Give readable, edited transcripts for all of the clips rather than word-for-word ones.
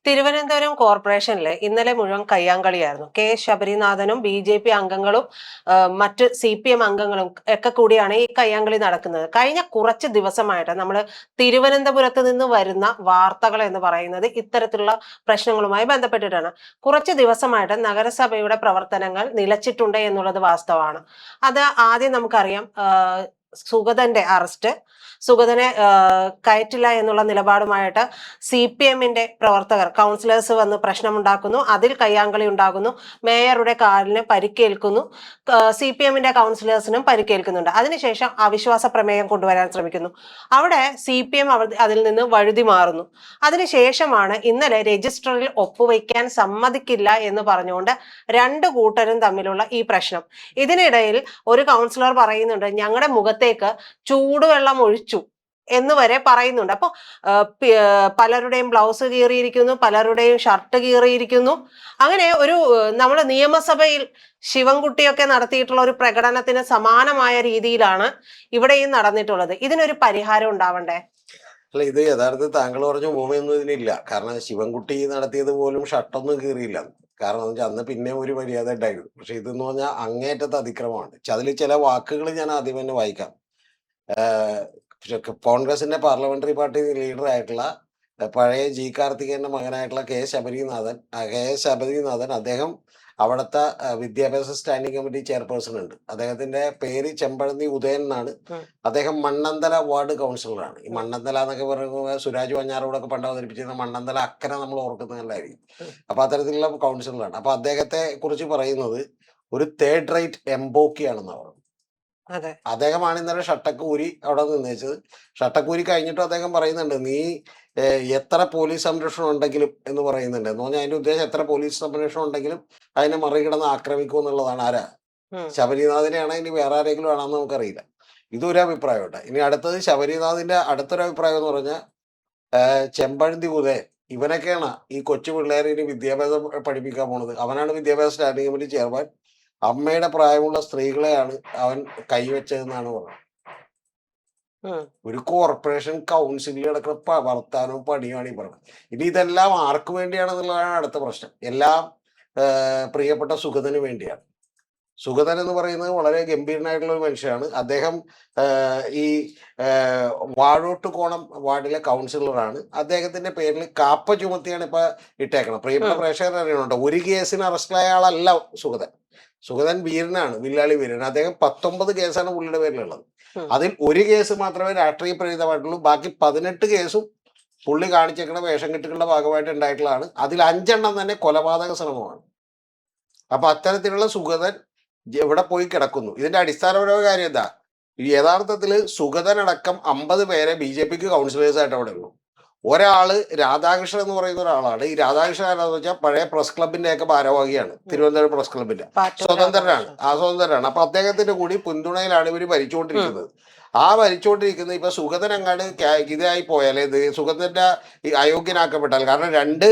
തിരുവനന്തപുരം കോർപ്പറേഷനിൽ ഇന്നലെ മുഴുവൻ കയ്യാങ്കളിയായിരുന്നു. കെ ശബരിനാഥനും BJP അംഗങ്ങളും മറ്റ് CPM അംഗങ്ങളും ഒക്കെ കൂടിയാണ് ഈ കയ്യാങ്കളി നടക്കുന്നത്. കഴിഞ്ഞ കുറച്ച് ദിവസമായിട്ട് നമ്മൾ തിരുവനന്തപുരത്ത് നിന്ന് വരുന്ന വാർത്തകൾ എന്ന് പറയുന്നത് ഇത്തരത്തിലുള്ള പ്രശ്നങ്ങളുമായി ബന്ധപ്പെട്ടിട്ടാണ്. കുറച്ച് ദിവസമായിട്ട് നഗരസഭയുടെ പ്രവർത്തനങ്ങൾ നിലച്ചിട്ടുണ്ട് എന്നുള്ളത് വാസ്തവമാണ്. അത് ആദ്യം നമുക്കറിയാം. സുഗതന്റെ അറസ്റ്റ്, സുഗതനെ കയറ്റില്ല എന്നുള്ള നിലപാടുമായിട്ട് CPM-ന്റെ പ്രവർത്തകർ കൗൺസിലേഴ്സ് വന്ന് പ്രശ്നമുണ്ടാക്കുന്നു. അതിൽ കയ്യാങ്കളി ഉണ്ടാകുന്നു. മേയറുടെ കാലിന് പരിക്കേൽക്കുന്നു. CPM-ന്റെ കൗൺസിലേഴ്സിനും പരിക്കേൽക്കുന്നുണ്ട്. അതിനുശേഷം അവിശ്വാസ പ്രമേയം കൊണ്ടുവരാൻ ശ്രമിക്കുന്നു. അവിടെ CPM അതിൽ നിന്ന് വഴുതി മാറുന്നു. അതിനുശേഷമാണ് ഇന്നലെ രജിസ്റ്ററിൽ ഒപ്പുവയ്ക്കാൻ സമ്മതിക്കില്ല എന്ന് പറഞ്ഞുകൊണ്ട് രണ്ട് കൂട്ടരും തമ്മിലുള്ള ഈ പ്രശ്നം. ഇതിനിടയിൽ ഒരു കൗൺസിലർ പറയുന്നുണ്ട്, ഞങ്ങളുടെ മുഖത്തേക്ക് ചൂടുവെള്ളം ഒഴിച്ചു എന്ന് വരെ പറയുന്നുണ്ട്. അപ്പൊ പലരുടെയും ബ്ലൗസ് കീറിയിരിക്കുന്നു, പലരുടെയും ഷർട്ട് കീറിയിരിക്കുന്നു. അങ്ങനെ ഒരു നമ്മുടെ നിയമസഭയിൽ ശിവൻകുട്ടിയൊക്കെ നടത്തിയിട്ടുള്ള ഒരു പ്രകടനത്തിന് സമാനമായ രീതിയിലാണ് ഇവിടെയും നടന്നിട്ടുള്ളത്. ഇതിനൊരു പരിഹാരം ഉണ്ടാവണ്ടേ? അല്ല, ഇത് യഥാർത്ഥത്തിൽ താങ്കൾ പറഞ്ഞ ഭൂമിയൊന്നും ഇതിനില്ല. കാരണം ശിവൻകുട്ടി നടത്തിയത് പോലും ഷർട്ടൊന്നും കീറിയില്ല. കാരണം എന്ന് വെച്ചാൽ അന്ന് പിന്നെ ഒരു മര്യാദ ഉണ്ടായിരുന്നു. പക്ഷെ ഇതെന്ന് പറഞ്ഞാൽ അങ്ങേറ്റത്തെ അതിക്രമമാണ്. അതിൽ ചില വാക്കുകൾ ഞാൻ ആദ്യം തന്നെ വായിക്കാം. കോൺഗ്രസിന്റെ പാർലമെന്ററി പാർട്ടി ലീഡർ ആയിട്ടുള്ള പഴയ G കാർത്തികേയന്റെ മകനായിട്ടുള്ള കെ ശബരിനാഥൻ അദ്ദേഹം അവിടുത്തെ വിദ്യാഭ്യാസ സ്റ്റാൻഡിംഗ് കമ്മിറ്റി ചെയർപേഴ്സൺ ഉണ്ട്. അദ്ദേഹത്തിന്റെ പേര് ചെമ്പഴന്തി ഉദയൻ എന്നാണ്. അദ്ദേഹം മണ്ണന്തല വാർഡ് കൗൺസിലറാണ്. ഈ മണ്ണന്തല എന്നൊക്കെ പറയുമ്പോൾ സുരാജ് വഞ്ഞാറോടൊക്കെ പണ്ട് അവതരിപ്പിച്ചിരുന്ന മണ്ണന്തല അക്കരെ നമ്മൾ ഓർക്കുന്നത് നല്ലതായിരിക്കും. അപ്പൊ അത്തരത്തിലുള്ള കൗൺസിലറാണ്. അപ്പൊ അദ്ദേഹത്തെ കുറിച്ച് പറയുന്നത് ഒരു തേർഡ് റേറ്റ് എംബോക്കിയാണെന്ന് പറഞ്ഞു. അദ്ദേഹമാണ് ഇന്നലെ ഷട്ടക്കൂരി അവിടെ നിന്നേച്ചത്. ഷട്ടക്കൂരി കഴിഞ്ഞിട്ട് അദ്ദേഹം പറയുന്നുണ്ട്, നീ എത്ര പോലീസ് സംരക്ഷണം ഉണ്ടെങ്കിലും എന്ന് പറയുന്നുണ്ട്. എന്ന് പറഞ്ഞാൽ അതിന്റെ ഉദ്ദേശം എത്ര പോലീസ് സംരക്ഷണം ഉണ്ടെങ്കിലും അതിനെ മറികടന്ന് ആക്രമിക്കും എന്നുള്ളതാണ്. ആരാ? ശബരിനാഥിനെയാണ്, ഇനി വേറെ ആരെങ്കിലും ആണെന്ന് നമുക്കറിയില്ല. ഇതൊരു അഭിപ്രായമുണ്ട്. ഇനി അടുത്തത് ശബരിനാഥിന്റെ അടുത്തൊരു അഭിപ്രായം എന്ന് പറഞ്ഞാൽ ചെമ്പഴന്തി ഉദയൻ ഇവനൊക്കെയാണ് ഈ കൊച്ചു പിള്ളേരെ ഇനി വിദ്യാഭ്യാസം പഠിപ്പിക്കാൻ പോണത്. അവനാണ് വിദ്യാഭ്യാസ സ്റ്റാൻഡിംഗ് കമ്മിറ്റി ചെയർമാൻ. അമ്മയുടെ പ്രായമുള്ള സ്ത്രീകളെയാണ് അവൻ കൈവച്ചതെന്നാണ് പറഞ്ഞത്. ഒരു കോർപ്പറേഷൻ കൗൺസിലിൽ നടക്കുന്ന വർത്താനവും പണിയാണ് ഈ പറഞ്ഞത്. ഇനി ഇതെല്ലാം ആർക്ക് വേണ്ടിയാണെന്നുള്ളതാണ് അടുത്ത പ്രശ്നം. എല്ലാം പ്രിയപ്പെട്ട സുഗതന് വേണ്ടിയാണ്. സുഗതൻ എന്ന് പറയുന്നത് വളരെ ഗംഭീരനായിട്ടുള്ള ഒരു മനുഷ്യനാണ്. അദ്ദേഹം ഈ വാഴോട്ടുകോണം വാർഡിലെ കൗൺസിലറാണ്. അദ്ദേഹത്തിന്റെ പേരിൽ കാപ്പ ചുമത്തിയാണ് ഇപ്പൊ ഇട്ടേക്കണം. പ്രിയപ്പെട്ട പ്രേക്ഷകർ അറിയണുണ്ടോ, ഒരു കേസിന് അറസ്റ്റിലായ ആളല്ല സുഗതൻ. സുഗതൻ വീരനാണ്, വില്ലാളി വീരൻ. അദ്ദേഹം 19 കേസാണ് പുള്ളിയുടെ പേരിലുള്ളത്. അതിൽ ഒരു കേസ് മാത്രമേ രാഷ്ട്രീയ പ്രേരിതമായിട്ടുള്ളൂ. ബാക്കി 18 കേസും പുള്ളി കാണിച്ചേക്കുന്ന വേഷം കെട്ടുകളുടെ ഭാഗമായിട്ട് ഉണ്ടായിട്ടുള്ളതാണ്. അതിൽ 5 എണ്ണം തന്നെ കൊലപാതക ശ്രമമാണ്. അപ്പൊ അത്തരത്തിലുള്ള സുഗതൻ എവിടെ പോയി കിടക്കുന്നു? ഇതിന്റെ അടിസ്ഥാനപരമായ കാര്യം എന്താ? യഥാർത്ഥത്തിൽ സുഗതനടക്കം 50 പേരെ BJPക്ക് കൗൺസിലേഴ്സ് ആയിട്ട് അവിടെ ഉള്ളൂ. ഒരാള് രാധാകൃഷ്ണൻ എന്ന് പറയുന്ന ഒരാളാണ്. ഈ രാധാകൃഷ്ണൻ ആരാന്ന് വെച്ചാൽ പഴയ പ്രസ് ക്ലബിന്റെ ഒക്കെ ഭാരവാഹിയാണ്. തിരുവനന്തപുരം പ്രസ് ക്ലബിന്റെ സ്വതന്ത്രനാണ്. അപ്പൊ അദ്ദേഹത്തിന്റെ കൂടി പിന്തുണയിലാണ് ഇവര് ഭരിച്ചുകൊണ്ടിരിക്കുന്നത്. ആ ഭരിച്ചുകൊണ്ടിരിക്കുന്നത് ഇപ്പൊ സുഗതൻ അങ്ങാട് ഇതായി പോയാൽ, ഇത് സുഗതന്റെ അയോഗ്യനാക്കപ്പെട്ടാൽ, കാരണം 2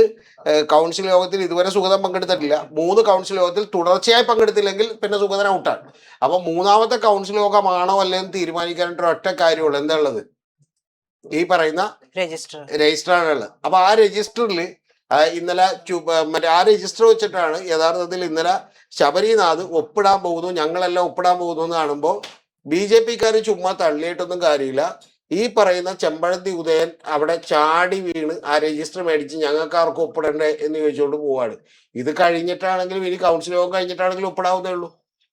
കൗൺസിൽ യോഗത്തിൽ ഇതുവരെ സുഗതൻ പങ്കെടുത്തിട്ടില്ല. 3 കൗൺസിൽ യോഗത്തിൽ തുടർച്ചയായി പങ്കെടുത്തില്ലെങ്കിൽ പിന്നെ സുഗതൻ ഔട്ടാണ്. അപ്പൊ 3ാമത്തെ കൗൺസിൽ യോഗമാണോ അല്ലെന്ന് തീരുമാനിക്കാനായിട്ട് ഒറ്റ കാര്യമുള്ളൂ. എന്താ ഉള്ളത്? ഈ പറയുന്ന രജിസ്റ്ററാണ് ഉള്ളത്. അപ്പൊ ആ രജിസ്റ്ററിൽ ഇന്നലെ ആ രജിസ്റ്റർ വെച്ചിട്ടാണ് യഥാർത്ഥത്തിൽ ഇന്നലെ ശബരിനാഥ് ഒപ്പിടാൻ പോകുന്നു, ഞങ്ങളെല്ലാം ഒപ്പിടാൻ പോകുന്നു എന്ന് കാണുമ്പോൾ BJPക്കാർ ചുമ്മാ തള്ളിയിട്ടൊന്നും കാര്യമില്ല. ഈ പറയുന്ന ചെമ്പഴന്തി ഉദയൻ അവിടെ ചാടി വീണ് ആ രജിസ്റ്റർ മേടിച്ച് ഞങ്ങൾക്ക് ആർക്കും ഒപ്പിടണ്ടേ എന്ന് ചോദിച്ചുകൊണ്ട് പോവാണ്. ഇത് കഴിഞ്ഞിട്ടാണെങ്കിലും ഇനി കൗൺസിൽ യോഗം കഴിഞ്ഞിട്ടാണെങ്കിലും ഒപ്പിടാവുന്നേ ഉള്ളൂ.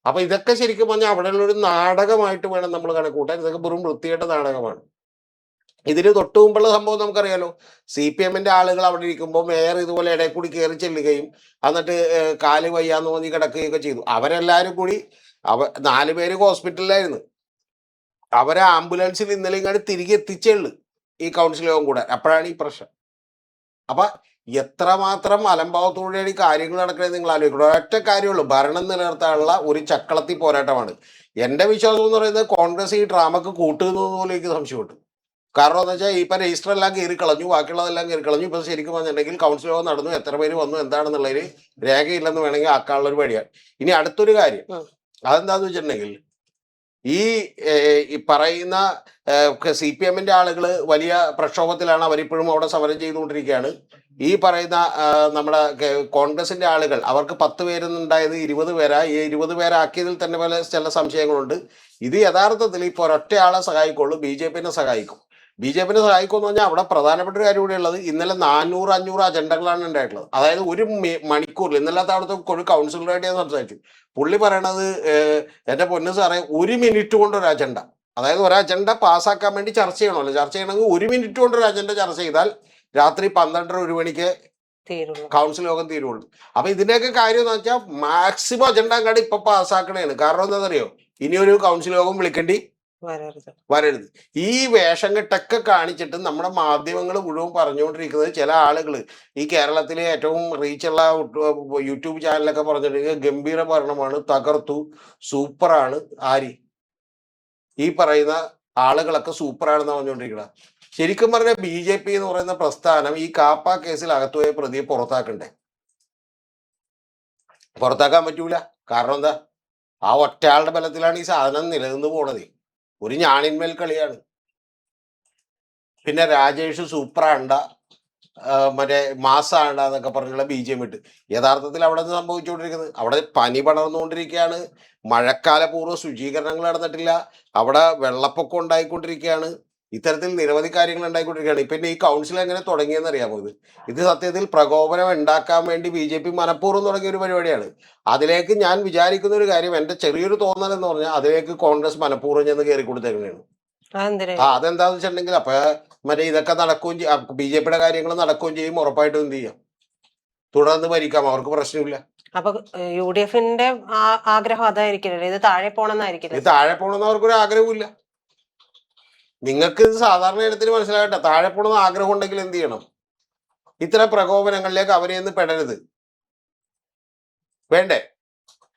അപ്പൊ ഇതൊക്കെ ശരിക്കും പറഞ്ഞാൽ അവിടെയുള്ള ഒരു നാടകമായിട്ട് വേണം നമ്മൾ കണക്കൂട്ടാൻ. ഇതൊക്കെ വെറും വൃത്തികെട്ട നാടകമാണ്. ഇതിന് തൊട്ടു മുമ്പുള്ള സംഭവം നമുക്കറിയാലോ. CPM-ന്റെ ആളുകൾ അവിടെ ഇരിക്കുമ്പോൾ മേയർ ഇതുപോലെ ഇടയിൽ കൂടി കയറി ചെല്ലുകയും എന്നിട്ട് കാല് വയ്യാന്ന് തോന്നി കിടക്കുകയൊക്കെ ചെയ്തു. അവരെല്ലാരും കൂടി 4 പേര് ഹോസ്പിറ്റലിലായിരുന്നു. അവരെ ആംബുലൻസിൽ ഇന്നലെ ഇങ്ങോട്ട് തിരികെ എത്തിച്ചുള്ളു ഈ കൗൺസിൽ യോഗം കൂടെ. അപ്പോഴാണ് ഈ പ്രശ്നം. അപ്പൊ എത്രമാത്രം അലംഭാവത്തോടെയാണ് ഈ കാര്യങ്ങൾ നടക്കുന്നത് നിങ്ങൾ ആലോചിക്കണം. ഒറ്റ കാര്യമുള്ളൂ, ഭരണം നിലനിർത്താനുള്ള ഒരു ചക്കളത്തി പോരാട്ടമാണ്. എന്റെ വിശ്വാസം എന്ന് പറയുന്നത് കോൺഗ്രസ് ഈ ഡ്രാമക്ക് കൂട്ടുന്നത് പോലെ എനിക്ക് സംശയമുണ്ട്. കാരണം എന്ന് വെച്ചാൽ ഇപ്പൊ രജിസ്റ്റർ എല്ലാം കയറി കളഞ്ഞു, ബാക്കിയുള്ളതെല്ലാം കയറി കളഞ്ഞു. ഇപ്പൊ ശരിക്കും പറഞ്ഞിട്ടുണ്ടെങ്കിൽ കൗൺസിൽ യോഗം നടന്നു, എത്ര പേര് വന്നു എന്താണെന്നുള്ളതിന് രേഖയില്ലെന്ന് വേണമെങ്കിൽ ആക്കാനുള്ള ഒരു വഴിയാണ്. ഇനി അടുത്തൊരു കാര്യം അതെന്താന്ന് വെച്ചിട്ടുണ്ടെങ്കിൽ ഈ ഈ പറയുന്ന CPM-ന്റെ ആളുകൾ വലിയ പ്രക്ഷോഭത്തിലാണ്, അവരിപ്പോഴും അവിടെ സമരം ചെയ്തുകൊണ്ടിരിക്കുകയാണ്. ഈ പറയുന്ന നമ്മുടെ കോൺഗ്രസിന്റെ ആളുകൾ, അവർക്ക് 10 പേരെന്നുണ്ടായത് 20 പേരാ. ഈ 20 പേരാക്കിയതിൽ തന്നെ പല ചില സംശയങ്ങളുണ്ട്. ഇത് യഥാർത്ഥത്തിൽ ഇപ്പോൾ ഒരൊറ്റയാളെ സഹായിക്കുള്ളൂ, BJP-നെ സഹായിക്കും. BJP-നെ സഹായിക്കുമെന്ന് പറഞ്ഞാൽ അവിടെ പ്രധാനപ്പെട്ട ഒരു കാര്യം കൂടെ ഉള്ളത്, ഇന്നലെ 400-500 അജണ്ടകളാണ് ഉണ്ടായിട്ടുള്ളത്. അതായത് ഒരു മണിക്കൂറിൽ, ഇന്നലത്തെ അവിടുത്തെ ഒരു കൗൺസിലറായിട്ട് ഞാൻ സംസാരിച്ചു. പുള്ളി പറയണത്, എൻ്റെ പൊന്നു സാറേ, 1 മിനിറ്റ് കൊണ്ട് ഒരു അജണ്ട, അതായത് ഒരു അജണ്ട പാസ്സാക്കാൻ വേണ്ടി ചർച്ച ചെയ്യണമല്ലോ, ചർച്ച ചെയ്യണമെങ്കിൽ 1 മിനിറ്റ് കൊണ്ട് ഒരു അജണ്ട ചർച്ച ചെയ്താൽ രാത്രി 12:30-1 മണിക്ക് കൗൺസിൽ യോഗം തീരുള്ളൂ. അപ്പൊ ഇതിന്റെയൊക്കെ കാര്യം എന്ന് വെച്ചാൽ മാക്സിമം അജണ്ട അങ്ങോട്ട് ഇപ്പൊ പാസ്സാക്കണേണ്. കാരണം എന്താണെന്നറിയോ, ഇനിയൊരു കൗൺസിൽ യോഗം വിളിക്കേണ്ടി വരരുത്. ഈ വേഷം കെട്ടൊക്കെ കാണിച്ചിട്ട് നമ്മുടെ മാധ്യമങ്ങൾ മുഴുവൻ പറഞ്ഞുകൊണ്ടിരിക്കുന്നത്, ചില ആളുകൾ ഈ കേരളത്തിലെ ഏറ്റവും റീച്ചുള്ള യൂട്യൂബ് ചാനലൊക്കെ പറഞ്ഞിട്ടുണ്ടെങ്കിൽ ഗംഭീര ഭരണമാണ്, തകർത്തു, സൂപ്പറാണ്. ഈ പറയുന്ന ആളുകളൊക്കെ സൂപ്പറാണെന്ന് പറഞ്ഞുകൊണ്ടിരിക്കുന്നത്. ശരിക്കും പറഞ്ഞാൽ BJP എന്ന് പറയുന്ന പ്രസ്ഥാനം ഈ കാപ്പ കേസിൽ അകത്തുപോയ പ്രതിയെ പുറത്താക്കണ്ടേ? പുറത്താക്കാൻ പറ്റൂല. കാരണം എന്താ, ആ ഒറ്റയാളുടെ ബലത്തിലാണ് ഈ സാധനം നിലനിന്ന് പോണത്. ഒരു ഞാണിന്മേൽ കളിയാണ്. പിന്നെ രാജേഷ് സൂപ്പറാണ്ട, മറ്റേ മാസാണ്ട എന്നൊക്കെ പറഞ്ഞുള്ള BJP ഇട്ട് യഥാർത്ഥത്തിൽ അവിടെ നിന്ന് സംഭവിച്ചുകൊണ്ടിരിക്കുന്നത്, അവിടെ പനി പടർന്നുകൊണ്ടിരിക്കുകയാണ്. മഴക്കാലപൂർവ്വ ശുചീകരണങ്ങൾ നടന്നിട്ടില്ല. അവിടെ വെള്ളപ്പൊക്കം ഉണ്ടായിക്കൊണ്ടിരിക്കുകയാണ്. ഇത്തരത്തിൽ നിരവധി കാര്യങ്ങൾ ഉണ്ടായിക്കൊണ്ടിരിക്കുകയാണ്. പിന്നെ ഈ കൗൺസിൽ എങ്ങനെ തുടങ്ങിയെന്ന് അറിയാമോ? ഇത് സത്യത്തിൽ പ്രകോപനം ഉണ്ടാക്കാൻ വേണ്ടി BJP മനഃപൂർവ്വം തുടങ്ങിയ ഒരു പരിപാടിയാണ്. അതിലേക്ക് ഞാൻ വിചാരിക്കുന്ന ഒരു കാര്യം, എൻ്റെ ചെറിയൊരു തോന്നൽ എന്ന് പറഞ്ഞാൽ, അതിലേക്ക് കോൺഗ്രസ് മനഃപൂർവ്വം ചെന്ന് കയറി കൊടുത്തേക്കണേണ്. അതെന്താന്ന് വെച്ചിട്ടുണ്ടെങ്കിൽ, അപ്പൊ മറ്റേ ഇതൊക്കെ നടക്കുകയും ചെയ്യും, BJP-യുടെ കാര്യങ്ങൾ നടക്കുകയും ചെയ്യും, ഉറപ്പായിട്ടും എന്ത് ചെയ്യാം, തുടർന്ന് ഭരിക്കാം, അവർക്ക് പ്രശ്നമില്ല. അപ്പൊ UDF-ന്റെ ആഗ്രഹം അതായിരിക്കില്ലേ, ഇത് താഴെ പോണെന്നായിരിക്കില്ല? ഇത് താഴെ പോണെന്ന് അവർക്കൊരു ആഗ്രഹമില്ല. നിങ്ങൾക്ക് ഇത് സാധാരണ ഇടത്തിന് മനസ്സിലാകട്ടെ. താഴെ പോണെന്ന് ആഗ്രഹം ഉണ്ടെങ്കിൽ എന്ത് ചെയ്യണം? ഇത്തരം പ്രകോപനങ്ങളിലേക്ക് അവരെ ഒന്ന് പെടരുത്, വേണ്ടേ?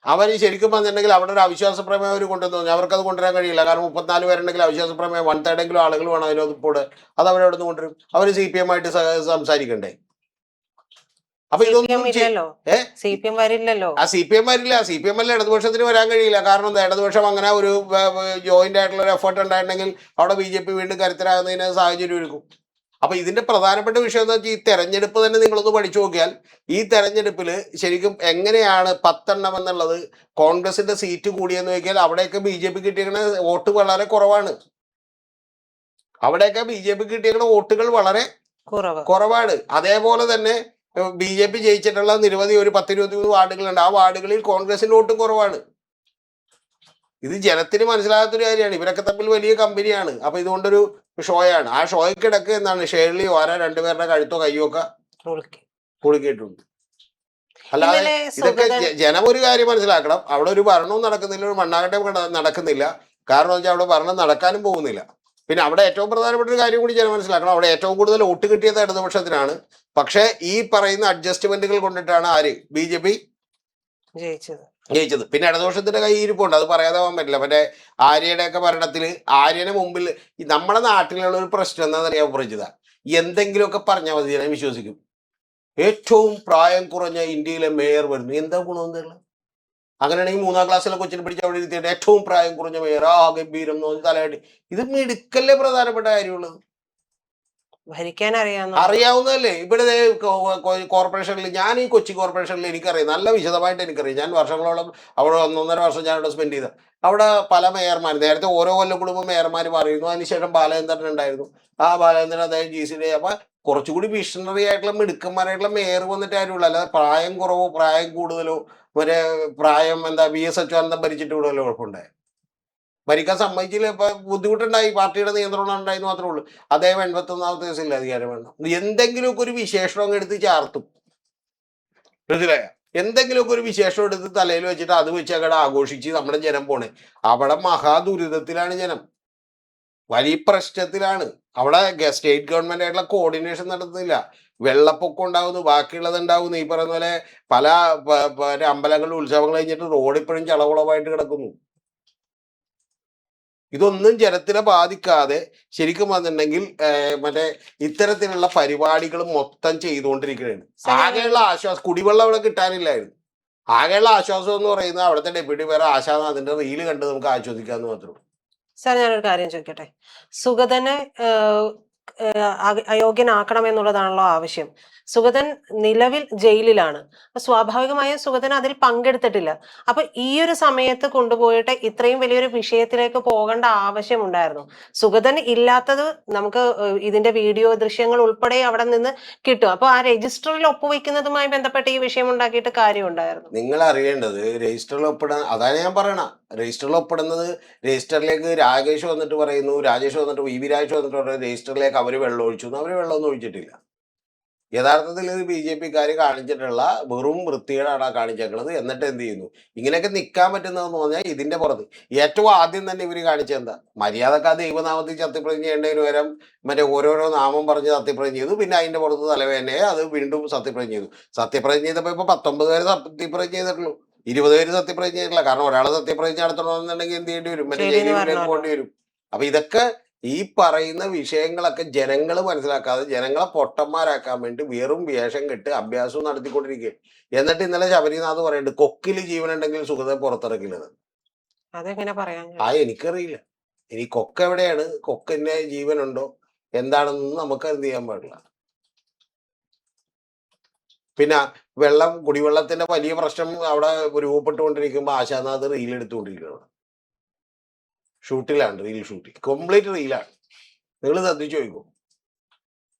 അവർ ശരിക്കും പറഞ്ഞിട്ടുണ്ടെങ്കിൽ അവിടെ ഒരു അവിശ്വാസ പ്രമേയം അവർ കൊണ്ടുവന്നു, അവർക്കത് കൊണ്ടുവരാൻ കഴിയില്ല. കാരണം 34 പേരുണ്ടെങ്കിൽ അവിശ്വാസ പ്രമേയം 1/3 ആളുകൾ വേണം അതിനകത്ത്. അത് അവരവിടെ നിന്ന് കൊണ്ടുവരും. അവർ CPM-ആയിട്ട് സംസാരിക്കണ്ടേ? അപ്പൊ ഇതൊന്നും CPM വരില്ലല്ലോ. CPM വരില്ല. CPM അല്ല, ഇടതുപക്ഷത്തിന് വരാൻ കഴിയില്ല. കാരണം എന്താ, ഇടതുപക്ഷം അങ്ങനെ ഒരു ജോയിന്റ് ആയിട്ടുള്ള ഒരു എഫേർട്ട് ഉണ്ടായിട്ടുണ്ടെങ്കിൽ അവിടെ BJP വീണ്ടും കരുത്തരാകുന്നതിന് സാഹചര്യം ഒരുക്കും. അപ്പൊ ഇതിന്റെ പ്രധാനപ്പെട്ട വിഷയം എന്ന് വെച്ചാൽ, ഈ തെരഞ്ഞെടുപ്പ് തന്നെ നിങ്ങളൊന്ന് പഠിച്ചു നോക്കിയാൽ, ഈ തെരഞ്ഞെടുപ്പിൽ ശരിക്കും എങ്ങനെയാണ് 10 എന്നുള്ളത് കോൺഗ്രസിന്റെ സീറ്റ് കൂടിയെന്ന് നോക്കിയാൽ, അവിടെയൊക്കെ BJP കിട്ടിയിരിക്കുന്ന വോട്ട് വളരെ കുറവാണ്. അവിടെയൊക്കെ BJP കിട്ടിയിരിക്കുന്ന വോട്ടുകൾ വളരെ കുറവാണ്. അതേപോലെ തന്നെ BJP ജയിച്ചിട്ടുള്ള നിരവധി ഒരു 10-23 വാർഡുകളുണ്ട്. ആ വാർഡുകളിൽ കോൺഗ്രസിന്റെ വോട്ടും കുറവാണ്. ഇത് ജനത്തിന് മനസ്സിലാകാത്തൊരു കാര്യമാണ്. ഇവരൊക്കെ തമ്മിൽ വലിയ കമ്പനിയാണ്. അപ്പൊ ഇതുകൊണ്ടൊരു ഷോയാണ്. ആ ഷോയ്ക്കിടക്ക് എന്താണ്, ഷേർലി ഓരോ 2 പേരുടെ കഴുത്തോ കയ്യോ ഒക്കെ പൊളിക്കിയിട്ടുണ്ട്. അല്ലാതെ ഇതൊക്കെ ജനം ഒരു കാര്യം മനസ്സിലാക്കണം, അവിടെ ഒരു ഭരണവും നടക്കുന്നില്ല, ഒരു മണ്ണാകട്ടയും നടക്കുന്നില്ല. കാരണം വെച്ചാൽ അവിടെ ഭരണം നടക്കാനും പോകുന്നില്ല. പിന്നെ അവിടെ ഏറ്റവും പ്രധാനപ്പെട്ട ഒരു കാര്യം കൂടി ജനം മനസ്സിലാക്കണം, അവിടെ ഏറ്റവും കൂടുതൽ വോട്ട് കിട്ടിയത് ഇടതുപക്ഷത്തിനാണ്. പക്ഷെ ഈ പറയുന്ന അഡ്ജസ്റ്റ്മെന്റുകൾ കൊണ്ടിട്ടാണ് BJP ജയിച്ചത്. പിന്നെ ഇടതുപക്ഷത്തിന്റെ കയ്യിരിപ്പുണ്ട്, അത് പറയാതെ പോകാൻ പറ്റില്ല. മറ്റേ ആര്യയുടെ ഒക്കെ ഭരണത്തിൽ, ആര്യന് മുമ്പിൽ നമ്മുടെ നാട്ടിലുള്ള ഒരു പ്രശ്നം എന്താണെന്ന് അറിയാൻ പറഞ്ഞത്, എന്തെങ്കിലുമൊക്കെ പറഞ്ഞാൽ മതി ജനം വിശ്വസിക്കും. ഏറ്റവും പ്രായം കുറഞ്ഞ ഇന്ത്യയിലെ മേയർ വരുന്നു, എന്താ ഗുണമെന്നുള്ള? അങ്ങനെയാണെങ്കിൽ 3-ാം ക്ലാസ്സിലെ കൊച്ചിനെ പിടിച്ച് അവിടെ ഇരുത്തിയിട്ട് ഏറ്റവും പ്രായം കുറഞ്ഞ മേയർ, ഗംഭീരം എന്ന് പറഞ്ഞ് തലയാട്ടി. ഇത് മിടുക്കല്ലേ പ്രധാനപ്പെട്ട കാര്യമുള്ളത്? ഭരിക്കാൻ അറിയാവുന്നതല്ലേ? ഇവിടെ കോർപ്പറേഷനിൽ, ഞാൻ ഈ കൊച്ചി കോർപ്പറേഷനിൽ എനിക്കറിയാം, നല്ല വിശദമായിട്ട് എനിക്കറിയാം. ഞാൻ വർഷങ്ങളോളം അവിടെ 1.5 വർഷം ഞാൻ അവിടെ സ്പെൻഡ് ചെയ്ത. അവിടെ പല മേയർമാർ, നേരത്തെ ഓരോ കൊല്ലം കൂടുമ്പോൾ മേയർമാർ പറയുന്നു. അതിനുശേഷം ബാലചന്ദ്രൻ ഉണ്ടായിരുന്നു. ആ ബാലചന്ദ്രൻ അദ്ദേഹം GC-യുടെ. അപ്പൊ കുറച്ചുകൂടി വിഷണറി ആയിട്ടുള്ള മിടുക്കന്മാരായിട്ടുള്ള മേയർ വന്നിട്ട് കാര്യമുള്ളൂ. അല്ലാതെ പ്രായം കുറവോ പ്രായം കൂടുതലോ പ്രായം VS അച്യുതാനന്ദൻ ഭരിച്ചിട്ട് കൂടുതലോ കുഴപ്പമുണ്ടായി? ഭരിക്കാൻ സമ്മതിച്ചില്ല. ഇപ്പൊ ബുദ്ധിമുട്ടുണ്ടായി, പാർട്ടിയുടെ നിയന്ത്രണം ഉണ്ടായി മാത്രമേ ഉള്ളൂ. അദ്ദേഹം 81ാമത്തെ വയസ്സിൽ അധികാരം വേണം. എന്തെങ്കിലുമൊക്കെ ഒരു വിശേഷം അങ്ങ് എടുത്ത് ചാർത്തും, മനസ്സിലായ? എന്തെങ്കിലുമൊക്കെ ഒരു വിശേഷം എടുത്ത് തലയിൽ വെച്ചിട്ട് അത് വെച്ച് അങ്ങടെ ആഘോഷിച്ച് നമ്മുടെ ജനം പോണേ. അവിടെ മഹാദുരിതത്തിലാണ് ജനം, വലിയ പ്രശ്നത്തിലാണ്. അവിടെ സ്റ്റേറ്റ് ഗവൺമെന്റ് ആയിട്ടുള്ള കോർഡിനേഷൻ നടത്തുന്നില്ല. വെള്ളപ്പൊക്കം ഉണ്ടാവുന്നു, ബാക്കിയുള്ളത് ഉണ്ടാവുന്നു. ഈ പറയുന്ന പോലെ പല അമ്പലങ്ങളുടെ ഉത്സവങ്ങൾ കഴിഞ്ഞിട്ട് റോഡ് ഇപ്പോഴും ചളവളവായിട്ട് കിടക്കുന്നു. ഇതൊന്നും ജനത്തിനെ ബാധിക്കാതെ ശരിക്കും വന്നിട്ടുണ്ടെങ്കിൽ മറ്റേ ഇത്തരത്തിലുള്ള പരിപാടികൾ മൊത്തം ചെയ്തുകൊണ്ടിരിക്കുകയാണ്. ആകെയുള്ള ആശ്വാസം, കുടിവെള്ളം അവിടെ കിട്ടാനില്ലായിരുന്നു. ആകെയുള്ള ആശ്വാസം എന്ന് പറയുന്നത് അവിടുത്തെ ഡെപ്യൂട്ടി മേയർ ആശാനാഥിന്റെ റീല് കണ്ട് നമുക്ക് ആശ്വസിക്കാന്ന് മാത്രമേ ഉള്ളൂ. സാർ ഞാനൊരു കാര്യം ചോദിക്കട്ടെ? സുഗതനെ അയോഗ്യനാക്കണം എന്നുള്ളതാണല്ലോ ആവശ്യം. സുഗതൻ നിലവിൽ ജയിലിലാണ്. അപ്പൊ സ്വാഭാവികമായും സുഗതൻ അതിൽ പങ്കെടുത്തിട്ടില്ല. അപ്പൊ ഈ ഒരു സമയത്ത് കൊണ്ടുപോയിട്ട് ഇത്രയും വലിയൊരു വിഷയത്തിലേക്ക് പോകേണ്ട ആവശ്യമുണ്ടായിരുന്നു. സുഗതൻ ഇല്ലാത്തത് നമുക്ക് ഇതിന്റെ വീഡിയോ ദൃശ്യങ്ങൾ ഉൾപ്പെടെ അവിടെ നിന്ന് കിട്ടും. അപ്പൊ ആ രജിസ്റ്ററിൽ ഒപ്പുവെക്കുന്നതുമായി ബന്ധപ്പെട്ട് ഈ വിഷയം ഉണ്ടാക്കിയിട്ട് കാര്യമുണ്ടായിരുന്നു. നിങ്ങൾ അറിയേണ്ടത് രജിസ്റ്ററിൽ ഒപ്പിടാൻ, അതാണ് ഞാൻ പറയണ. രജിസ്റ്ററിൽ ഒപ്പിടുന്നത്, രജിസ്റ്ററിലേക്ക് രാജേഷ് വന്നിട്ട് പറയുന്നു, രാജേഷ് വന്നിട്ട് രാജേഷ് വന്നിട്ട് പറയുന്നത് രജിസ്റ്ററിലേക്ക് അവർ വെള്ളം ഒഴിച്ചു. അവർ വെള്ളമൊന്നും ഒഴിച്ചിട്ടില്ല. യഥാർത്ഥത്തിൽ ഇത് BJP-ക്കാർ കാണിച്ചിട്ടുള്ള വെറും വൃത്തികേടാണ് കാണിച്ചേക്കുന്നത്. എന്നിട്ട് എന്ത് ചെയ്യുന്നു? ഇങ്ങനെയൊക്കെ നിൽക്കാൻ പറ്റുന്നതെന്ന് പറഞ്ഞാൽ ഇതിന്റെ പുറത്ത് ഏറ്റവും ആദ്യം തന്നെ ഇവർ കാണിച്ചെന്താ? മര്യാദക്ക് ആ ദൈവനാമത്തിൽ സത്യപ്രതിജ്ഞ ചെയ്യേണ്ടതിന് പകരം മറ്റേ ഓരോരോ നാമം പറഞ്ഞ് സത്യപ്രതിജ്ഞ ചെയ്തു. പിന്നെ അതിന്റെ പുറത്ത് തലവേദനയെ അത് വീണ്ടും സത്യപ്രതിജ്ഞ ചെയ്തു. സത്യപ്രതിജ്ഞ ചെയ്തപ്പോൾ ഇപ്പൊ 19 പേര് സത്യപ്രതിജ്ഞ ചെയ്തിട്ടുള്ളൂ. 20 പേര് സത്യപ്രതിജ്ഞ ചെയ്തിട്ടില്ല. കാരണം ഒരാളെ സത്യപ്രതിജ്ഞ നടത്തണമെന്നുണ്ടെങ്കിൽ എന്ത് ചെയ്യേണ്ടി വരും? മറ്റേ ജയിലിലേക്ക് പോകേണ്ടി വരും. അപ്പൊ ഇതൊക്കെ ഈ പറയുന്ന വിഷയങ്ങളൊക്കെ ജനങ്ങൾ മനസ്സിലാക്കാതെ ജനങ്ങളെ പൊട്ടന്മാരാക്കാൻ വേണ്ടി വെറും വേഷം കെട്ട് അഭ്യാസവും നടത്തിക്കൊണ്ടിരിക്കുക. എന്നിട്ട് ഇന്നലെ ശബരിനാഥ് പറയുന്നുണ്ട് കൊക്കില് ജീവനുണ്ടെങ്കിൽ സുഗതൻ പുറത്തിറക്കില്ലത്. അതെങ്ങനെ പറയാൻ? എനിക്കറിയില്ല. ഇനി കൊക്ക് എവിടെയാണ്, കൊക്കിന്റെ ജീവനുണ്ടോ എന്താണെന്നൊന്നും നമുക്ക് എന്ത് ചെയ്യാൻ പാടില്ല. പിന്നെ കുടിവെള്ളത്തിന്റെ വലിയ പ്രശ്നം അവിടെ രൂപപ്പെട്ടുകൊണ്ടിരിക്കുമ്പോൾ ആശാനാഥ് റീൽ എടുത്തുകൊണ്ടിരിക്കുകയാണ്. ഷൂട്ടിലാണ്, റീൽ ഷൂട്ടിങ് കംപ്ലീറ്റ് റീലാണ്. നിങ്ങൾ ശ്രദ്ധിച്ചു ചോദിക്കും.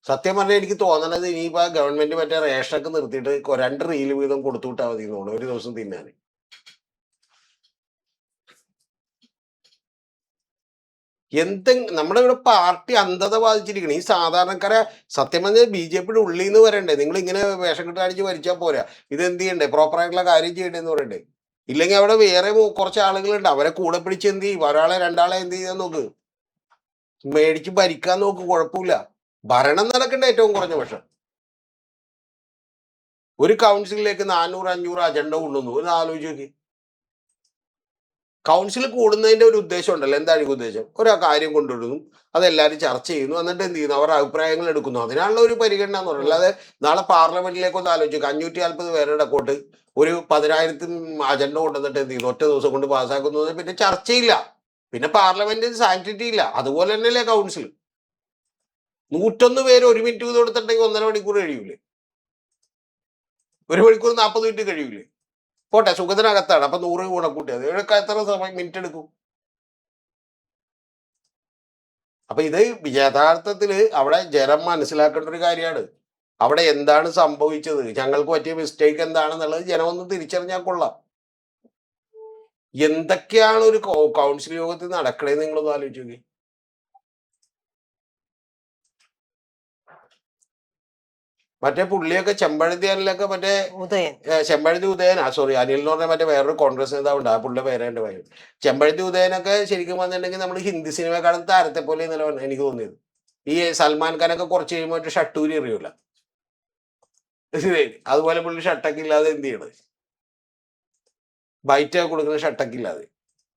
സത്യം പറഞ്ഞാൽ എനിക്ക് തോന്നണത് ഇനിയിപ്പോ ഗവൺമെന്റ് മറ്റേ റേഷനൊക്കെ നിർത്തിയിട്ട് 2 റീൽ വീതം കൊടുത്തു വിട്ടാൽ മതി എന്നുള്ളൂ ഒരു ദിവസം തിന്നാൻ. നമ്മുടെ ഇവിടെ പാർട്ടി അന്ധത ബാധിച്ചിരിക്കണം. ഈ സാധാരണക്കാരെ സത്യം പറഞ്ഞാൽ BJP-യുടെ ഉള്ളിൽ നിന്ന് വരണ്ടേ? നിങ്ങൾ ഇങ്ങനെ വേഷം കെട്ട് കാണിച്ച് ഭരിച്ചാൽ പോരാ. ഇത് എന്ത് ചെയ്യണ്ടേ? പ്രോപ്പറായിട്ടുള്ള കാര്യം ചെയ്യണ്ടേന്ന് പറയണ്ടേ? ഇല്ലെങ്കിൽ അവിടെ വേറെ കുറച്ച് ആളുകളുണ്ട്, അവരെ കൂടെ പിടിച്ച് എന്ത് ചെയ്യും? ഒരാളെ 2 ആളെ എന്ത് ചെയ്യാൻ നോക്ക്, മേടിച്ച് ഭരിക്കാൻ നോക്ക്, കുഴപ്പമില്ല. ഭരണം നടക്കണ്ട ഏറ്റവും കുറഞ്ഞ പക്ഷം. ഒരു കൗൺസിലിലേക്ക് 400-500 അജണ്ട കൊണ്ടുവന്നു. ഒന്ന് ആലോചിച്ച് നോക്കി. കൗൺസിൽ കൂടുന്നതിന്റെ ഒരു ഉദ്ദേശം ഉണ്ടല്ലോ. എന്തായിരിക്കും ഉദ്ദേശം? ഒരു കാര്യം കൊണ്ടുവരുന്നു, അതെല്ലാവരും ചർച്ച ചെയ്യുന്നു, എന്നിട്ട് എന്ത് ചെയ്യുന്നു? അവരുടെ അഭിപ്രായങ്ങൾ എടുക്കുന്നു. അതിനാണല്ലോ ഒരു പരിഗണന എന്ന് പറയുന്നത്. അല്ലാതെ നാളെ പാർലമെന്റിലേക്ക് ഒന്ന് ആലോചിക്കുക, 540 പേരുടെ കോട്ട് ഒരു 10,000 അജണ്ട കൊണ്ടുവന്നിട്ട് എന്ത് ചെയ്യുന്നു? ഒറ്റ ദിവസം കൊണ്ട് പാസ്സാക്കുന്നത്. പിന്നെ ചർച്ചയില്ല, പിന്നെ പാർലമെന്റിന് സാങ്ക്ടിറ്റി ഇല്ല. അതുപോലെ തന്നെയല്ലേ കൗൺസിൽ. 101 പേര് 1 മിനിറ്റ് വീതം കൊടുത്തിട്ടുണ്ടെങ്കിൽ 1.5 മണിക്കൂർ കഴിയൂലേ? 1 മണിക്കൂർ 40 മിനിറ്റ് കഴിയൂലേ? പോട്ടെ, സുഗതനകത്താണ്, അപ്പൊ 100 ഗുണക്കൂട്ടിയത് എത്ര സമയം മിനിറ്റ് എടുക്കും? അപ്പൊ ഇത് യഥാർത്ഥത്തില് അവിടെ ജനം മനസ്സിലാക്കേണ്ട ഒരു കാര്യമാണ്. അവിടെ എന്താണ് സംഭവിച്ചത്, ഞങ്ങൾക്ക് പറ്റിയ മിസ്റ്റേക്ക് എന്താണെന്നുള്ളത് ജനം ഒന്ന് തിരിച്ചറിഞ്ഞാൽ കൊള്ളാം. എന്തൊക്കെയാണ് ഒരു കൗൺസിൽ യോഗത്തിൽ നടക്കണേന്ന് നിങ്ങളൊന്ന് ആലോചിച്ച് നോക്കി. മറ്റേ പുള്ളിയൊക്കെ ചെമ്പഴന്തിയാനിലൊക്കെ മറ്റേ ചെമ്പഴന്തി ഉദയനാ, സോറി അനിൽ എന്ന് പറഞ്ഞാൽ മറ്റേ വേറൊരു കോൺഗ്രസ് നേതാവുണ്ട്, ആ പുള്ളിയുടെ പേരെന്റെ പേര്. ചെമ്പഴന്തി ഉദയനൊക്കെ ശരിക്കും വന്നിട്ടുണ്ടെങ്കിൽ നമ്മൾ ഹിന്ദി സിനിമക്കാരൻ താരത്തെ പോലെ ഇന്നലെ എനിക്ക് തോന്നിയത്. ഈ സൽമാൻ ഖാനൊക്കെ കുറച്ച് കഴിയുമ്പോൾ മറ്റേ ഷട്ടൂരി എറിയൂല, അതുപോലെ പുള്ളി ഷട്ടൊക്കെ ഇല്ലാതെ എന്ത് ചെയ്യണത്? ബൈറ്റൊക്കെ കൊടുക്കുന്ന ഷട്ടൊക്കെ ഇല്ലാതെ.